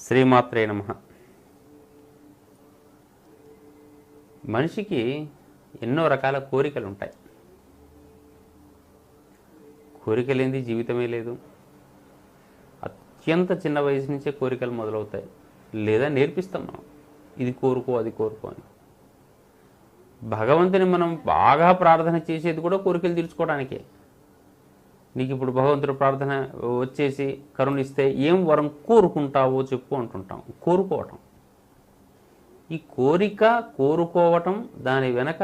శ్రీమాత్రే నమః. మనిషికి ఎన్నో రకాల కోరికలు ఉంటాయి. కోరికలేంది జీవితమే లేదు. అత్యంత చిన్న వయసు నుంచే కోరికలు మొదలవుతాయి, లేదా నేర్పిస్తాం మనం, ఇది కోరుకో అది కోరుకో అని. భగవంతుని మనం బాగా ప్రార్థన చేసేది కూడా కోరికలు తీర్చుకోవడానికే. నీకు ఇప్పుడు భగవంతుడు ప్రార్థన వచ్చేసి కరుణిస్తే ఏం వరం కోరుకుంటావో చెప్పు అంటుంటాం. కోరుకోవటం, ఈ కోరిక కోరుకోవటం దాని వెనక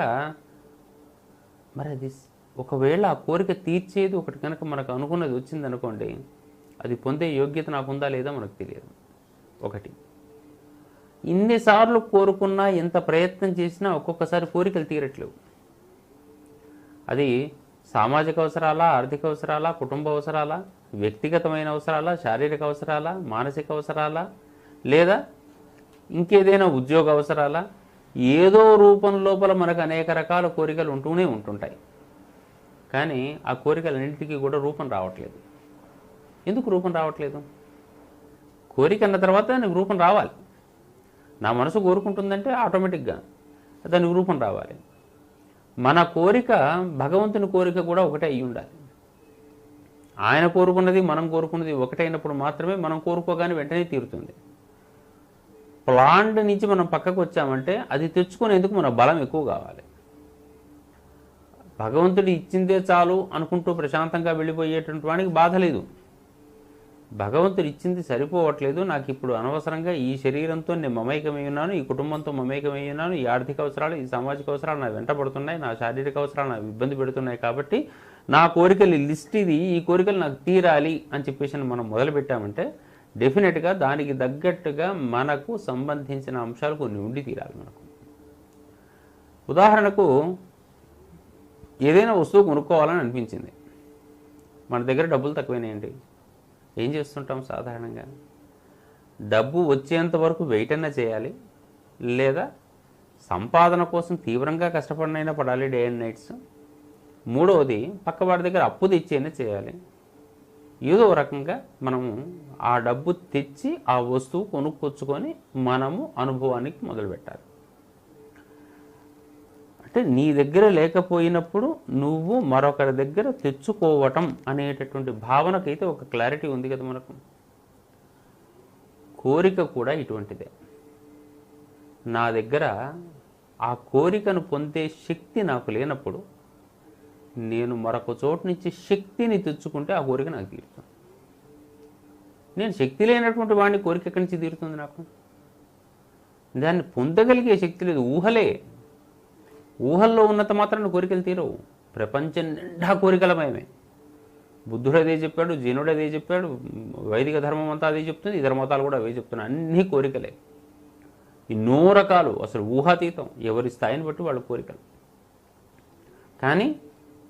మరి అది ఒకవేళ ఆ కోరిక తీర్చేది ఒకటి కనుక మనకు అనుకున్నది వచ్చిందనుకోండి, అది పొందే యోగ్యత నాకుందా లేదా మనకు తెలియదు. ఒకటి, ఇన్నిసార్లు కోరుకున్నా ఎంత ప్రయత్నం చేసినా ఒక్కొక్కసారి కోరికలు తీరట్లేవు. అది సామాజిక అవసరాలా, ఆర్థిక అవసరాలా, కుటుంబ అవసరాలా, వ్యక్తిగతమైన అవసరాలా, శారీరక అవసరాలా, మానసిక అవసరాలా, లేదా ఇంకేదైనా ఉద్యోగ అవసరాలా, ఏదో రూపం లోపల మనకు అనేక రకాల కోరికలు ఉంటూనే ఉంటుంటాయి. కానీ ఆ కోరికలన్నింటికీ కూడా రూపం రావట్లేదు. ఎందుకు రూపం రావట్లేదు? కోరిక అన్న తర్వాత దానికి రూపం రావాలి. నా మనసు కోరుకుంటుందంటే ఆటోమేటిక్గా దానికి రూపం రావాలి. మన కోరిక భగవంతుని కోరిక కూడా ఒకటే అయి ఉండాలి. ఆయన కోరుకున్నది మనం కోరుకున్నది ఒకటైనప్పుడు మాత్రమే మనం కోరుకోగానే వెంటనే తీరుతుంది. ప్లాంట్ నుంచి మనం పక్కకు వచ్చామంటే అది తెచ్చుకునేందుకు మన బలం ఎక్కువ కావాలి. భగవంతుడు ఇచ్చిందే చాలు అనుకుంటూ ప్రశాంతంగా వెళ్ళిపోయేటువంటి వానికి బాధ లేదు. భగవంతుడు ఇచ్చింది సరిపోవట్లేదు, నాకు ఇప్పుడు అనవసరంగా ఈ శరీరంతో నేను మమేకమై ఉన్నాను, ఈ కుటుంబంతో మమేకమై ఉన్నాను, ఈ ఆర్థిక అవసరాలు, ఈ సామాజిక అవసరాలు నా వెంట పడుతున్నాయి, నా శారీరక అవసరాలు నాకు ఇబ్బంది పెడుతున్నాయి, కాబట్టి నా కోరికలు లిస్ట్ ఇది, ఈ కోరికలు నాకు తీరాలి అని చెప్పేసి మనం మొదలుపెట్టామంటే డెఫినెట్గా దానికి తగ్గట్టుగా మనకు సంబంధించిన అంశాలు కొన్ని ఉండి తీరాలి. మనకు ఉదాహరణకు ఏదైనా వస్తువు కొనుక్కోవాలని అనిపించింది, మన దగ్గర డబ్బులు తక్కువైనాయండి. ఏం చేస్తుంటాం సాధారణంగా? డబ్బు వచ్చేంత వరకు వెయిట్ అన్నా చేయాలి, లేదా సంపాదన కోసం తీవ్రంగా కష్టపడినైనా పడాలి డే అండ్ నైట్స్. మూడవది పక్కవాడి దగ్గర అప్పు తెచ్చైనా చేయాలి. ఏదో రకంగా మనము ఆ డబ్బు తెచ్చి ఆ వస్తువు కొనుక్కొచ్చుకొని మనము అనుభవానికి మొదలుపెట్టాలి. అంటే నీ దగ్గర లేకపోయినప్పుడు నువ్వు మరొకరి దగ్గర తెచ్చుకోవటం అనేటటువంటి భావనకైతే ఒక క్లారిటీ ఉంది కదా మనకు. కోరిక కూడా ఇటువంటిదే. నా దగ్గర ఆ కోరికను పొందే శక్తి నాకు లేనప్పుడు నేను మరొక చోటు నుంచి శక్తిని తెచ్చుకుంటే ఆ కోరిక నాకు తీరుతుంది. నేను శక్తి లేనటువంటి వాడిని కోరిక ఎక్కడి నుంచి తీరుతుంది? నాకు దాన్ని పొందగలిగే శక్తి లేదు. ఊహల్లో ఉన్నంత మాత్రాన కోరికలు తీరవు. ప్రపంచం నిండా కోరికలమయమే. బుద్ధుడు అదే చెప్పాడు, జీనుడు అదే చెప్పాడు, వైదిక ధర్మం అంతా అదే చెప్తుంది, ఇతర మతాలు కూడా అవే చెప్తున్నాయి. అన్నీ కోరికలే, ఎన్నో రకాలు, అసలు ఊహాతీతం. ఎవరి స్థాయిని బట్టి వాళ్ళ కోరికలు. కానీ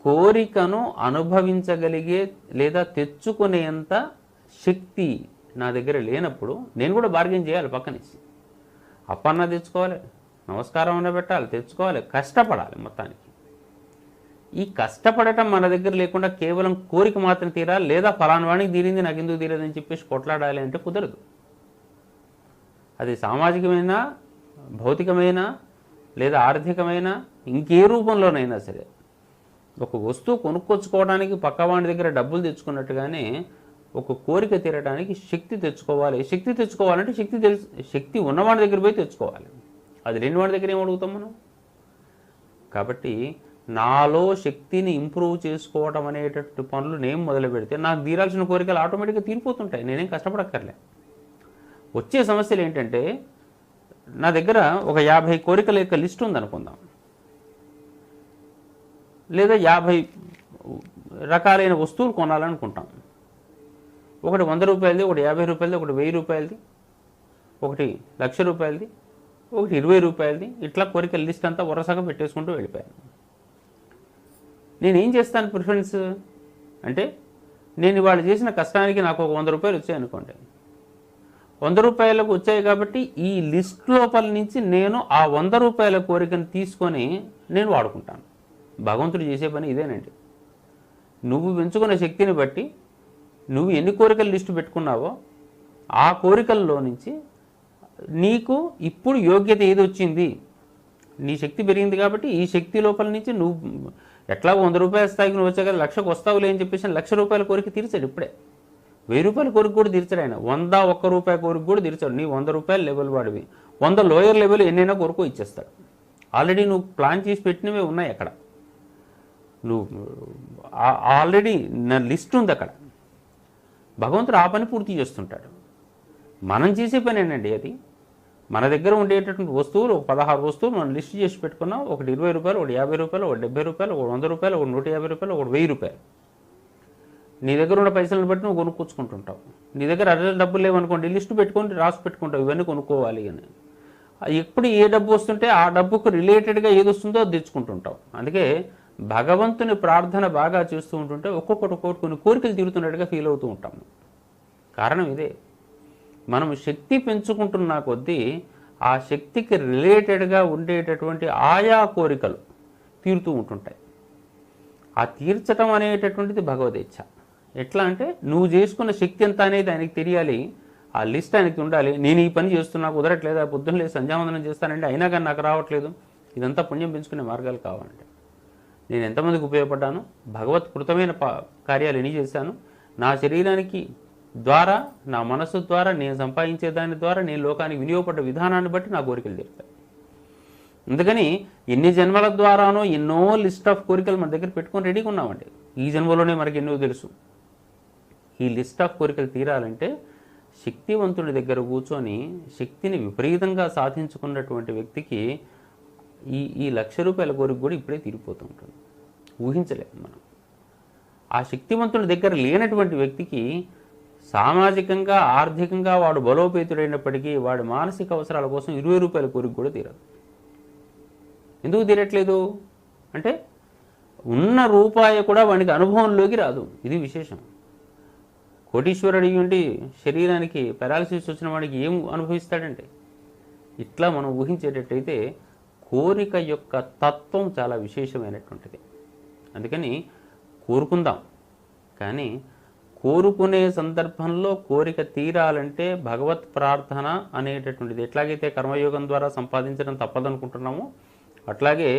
కోరికను అనుభవించగలిగే లేదా తెచ్చుకునేంత శక్తి నా దగ్గర లేనప్పుడు నేను కూడా బార్గెన్ చేయాలి. పక్కనేసి అప్పన్నా తెచ్చుకోవాలి, నమస్కారం అన్న పెట్టాలి, తెచ్చుకోవాలి, కష్టపడాలి. మొత్తానికి ఈ కష్టపడటం మన దగ్గర లేకుండా కేవలం కోరిక మాత్రం తీరాలి, లేదా ఫలానా వాడికి తీరింది నాకు ఎందుకు తీరదని చెప్పేసి కొట్లాడాలి అంటే కుదరదు. అది సామాజికమైన, భౌతికమైన, లేదా ఆర్థికమైన, ఇంకే రూపంలోనైనా సరే ఒక వస్తువు కొనుక్కొచ్చుకోవడానికి పక్కవాడి దగ్గర డబ్బులు తెచ్చుకున్నట్టుగానే ఒక కోరిక తీరడానికి శక్తి తెచ్చుకోవాలి. శక్తి తెచ్చుకోవాలంటే శక్తి ఉన్నవాడి దగ్గర పోయి తెచ్చుకోవాలి. అది లేని వాడి దగ్గర ఏం అడుగుతాం మనం? కాబట్టి నాలో శక్తిని ఇంప్రూవ్ చేసుకోవడం అనేటటువంటి పనులు నేను మొదలు పెడితే నాకు తీరాల్సిన కోరికలు ఆటోమేటిక్గా తీరిపోతుంటాయి. నేనేం కష్టపడక్కర్లే. వచ్చే సమస్యలు ఏంటంటే, నా దగ్గర ఒక 50 కోరికల యొక్క లిస్ట్ ఉందనుకుందాం, లేదా 50 రకాలైన వస్తువులు కొనాలనుకుంటాం. ఒకటి 100 రూపాయలది, ఒకటి 50 రూపాయలది, ఒకటి 1000 రూపాయలది, ఒకటి 1,00,000 రూపాయలది, ఒకటి 20 రూపాయలది. ఇట్లా కోరికల లిస్ట్ అంతా వరుసగా పెట్టేసుకుంటూ వెళ్ళిపోయాను. నేనేం చేస్తాను ప్రిఫరెన్స్ అంటే, నేను ఇవాళ చేసిన కష్టానికి నాకు ఒక 100 రూపాయలు వచ్చాయనుకోండి. 100 రూపాయలకు వచ్చాయి కాబట్టి ఈ లిస్ట్ లోపల నుంచి నేను ఆ 100 రూపాయల కోరికను తీసుకొని నేను వాడుకుంటాను. భగవంతుడు చేసే పని ఇదేనండి. నువ్వు పెంచుకున్న శక్తిని బట్టి నువ్వు ఎన్ని కోరికల లిస్టు పెట్టుకున్నావో ఆ కోరికల్లో నుంచి నీకు ఇప్పుడు యోగ్యత ఏది వచ్చింది, నీ శక్తి పెరిగింది కాబట్టి ఈ శక్తి లోపల నుంచి నువ్వు ఎట్లా 100 రూపాయల స్థాయికి నువ్వు వచ్చాక 1,00,000కు వస్తావులే అని చెప్పేసి 1,00,000 రూపాయల కోరిక తీర్చాడు ఇప్పుడే. 1000 రూపాయల కోరిక కూడా తీర్చాడు ఆయన. 101 రూపాయల కోరిక కూడా తీర్చాడు. నీ 100 రూపాయల లెవెల్ వాడివి, 100 లోయర్ లెవెల్ ఎన్నైనా కోరుకో ఇచ్చేస్తాడు. ఆల్రెడీ నువ్వు ప్లాన్ చేసి పెట్టినవే ఉన్నాయి అక్కడ, నువ్వు ఆల్రెడీ నా లిస్ట్ ఉంది అక్కడ. భగవంతుడు ఆ పని పూర్తి చేస్తుంటాడు. మనం చేసే పని ఏంటండి అది. మన దగ్గర ఉండేటటువంటి వస్తువులు ఒక 16 వస్తువులు మనం లిస్ట్ చేసి పెట్టుకున్నాం. ఒకటి 20 రూపాయలు, ఒకటి 50 రూపాయలు, ఒకటి 70 రూపాయలు, ఒకటి 100 రూపాయలు, ఒకటి 150 రూపాయలు, ఒకటి 1000 రూపాయలు. నీ దగ్గర ఉన్న పైసలను బట్టి నువ్వు కొనుక్కొచ్చుకుంటుంటావు. నీ దగ్గర అదే డబ్బులు లేవనుకోండి, లిస్టు పెట్టుకొని రాసి పెట్టుకుంటావు ఇవన్నీ కొనుక్కోవాలి అని. ఎప్పుడు ఏ డబ్బు వస్తుంటే ఆ డబ్బుకు రిలేటెడ్గా ఏది వస్తుందో అది తెచ్చుకుంటుంటావు. అందుకే భగవంతుని ప్రార్థన బాగా చేస్తూ ఉంటుంటే ఒక్కొక్కటి కొన్ని కోరికలు తీరుతున్నట్టుగా ఫీల్ అవుతూ ఉంటాం. కారణం ఇదే, మనం శక్తి పెంచుకుంటున్న కొద్దీ ఆ శక్తికి రిలేటెడ్గా ఉండేటటువంటి ఆయా కోరికలు తీరుతూ ఉంటుంటాయి. ఆ తీర్చడం అనేటటువంటిది భగవదేచ్ఛ. ఎట్లా అంటే నువ్వు చేసుకున్న శక్తి ఎంత అనేది ఆయనకి తెలియాలి, ఆ లిస్ట్ ఆయనకి ఉండాలి. నేను ఈ పని చేస్తున్నా కుదరట్లేదు, పొద్దున్న లేదు సంధ్యావందనం చేస్తానంటే అయినా కానీ నాకు రావట్లేదు. ఇదంతా పుణ్యం పెంచుకునే మార్గాలు కావాలంటే నేను ఎంతమందికి ఉపయోగపడ్డాను, భగవత్కృతమైన కార్యాలు ఎన్ని చేశాను, నా శరీరానికి ద్వారా నా మనస్సు ద్వారా నేను సంపాదించే దాని ద్వారా నేను లోకానికి వినియోగపడ్డ విధానాన్ని బట్టి నా కోరికలు తీరుతాయి. అందుకని ఎన్ని జన్మల ద్వారానో ఎన్నో లిస్ట్ ఆఫ్ కోరికలు మన దగ్గర పెట్టుకొని రెడీగా ఉన్నామండి. ఈ జన్మలోనే మనకి ఎన్నో తెలుసు. ఈ లిస్ట్ ఆఫ్ కోరికలు తీరాలంటే శక్తివంతుడి దగ్గర కూర్చొని శక్తిని విపరీతంగా సాధించుకున్నటువంటి వ్యక్తికి ఈ 1,00,000 రూపాయల కోరిక కూడా ఇప్పుడే తీరిపోతూ ఉంటుంది. ఊహించలేము మనం. ఆ శక్తివంతుడి దగ్గర లేనటువంటి వ్యక్తికి సామాజికంగా ఆర్థికంగా వాడు బలోపేతుడైనప్పటికీ వాడి మానసిక అవసరాల కోసం 20 రూపాయల కోరిక కూడా తీరదు. ఎందుకు తీరట్లేదు అంటే ఉన్న రూపాయి కూడా వానికి అనుభవంలోకి రాదు. ఇది విశేషం. కోటీశ్వరుడి ఉండి శరీరానికి పారాలసిస్ వచ్చిన వాడికి ఏం అనుభవిస్తాడంటే, ఇట్లా మనం ఊహించేటట్టయితే కోరిక యొక్క తత్వం చాలా విశేషమైనటువంటిది. అందుకని కోరుకుందాం, కానీ కోరుకునే సందర్భంలో కోరిక తీరాలంటే భగవత్ ప్రార్థన అనేటటువంటిది ఎట్లాగైతే కర్మయోగం ద్వారా సంపాదించడం తప్పదనుకుంటున్నామో అట్లాగే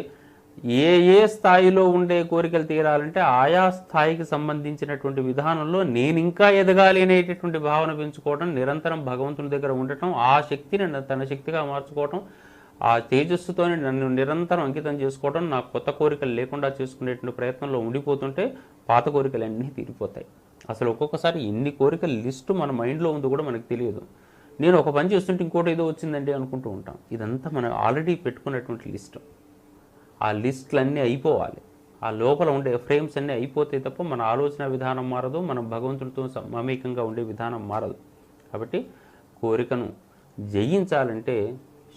ఏ స్థాయిలో ఉండే కోరికలు తీరాలంటే ఆయా స్థాయికి సంబంధించినటువంటి విధానంలో నేను ఇంకా ఎదగాలి అనేటటువంటి భావన పెంచుకోవడం, నిరంతరం భగవంతుని దగ్గర ఉండటం, ఆ శక్తిని తన శక్తిగా మార్చుకోవటం, ఆ తేజస్సుతోనే నన్ను నిరంతరం అంకితం చేసుకోవడం, నాకు కొత్త కోరికలు లేకుండా చేసుకునేటువంటి ప్రయత్నంలో ఉండిపోతుంటే పాత కోరికలు అన్నీ తీరిపోతాయి. అసలు ఒక్కొక్కసారి ఎన్ని కోరికల లిస్టు మన మైండ్లో ఉందో కూడా మనకు తెలియదు. నేను ఒక పని చేస్తుంటే ఇంకోటి ఏదో వచ్చిందండి అనుకుంటూ ఉంటాం. ఇదంతా మనం ఆల్రెడీ పెట్టుకున్నటువంటి లిస్టు. ఆ లిస్టులన్నీ అయిపోవాలి. ఆ లోపల ఉండే ఫ్రేమ్స్ అన్నీ అయిపోతే తప్ప మన ఆలోచన విధానం మారదు, మనం భగవంతుడితో మమేకంగా ఉండే విధానం మారదు. కాబట్టి కోరికను జయించాలంటే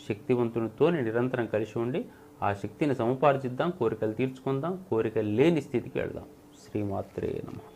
శక్తివంతునితో నిరంతరం కలిసి ఉండి ఆ శక్తిని సముపార్జిద్దాం, కోరికలు తీర్చుకుందాం, కోరికలు లేని స్థితికి వెళ్దాం. శ్రీమాత్రే నమః.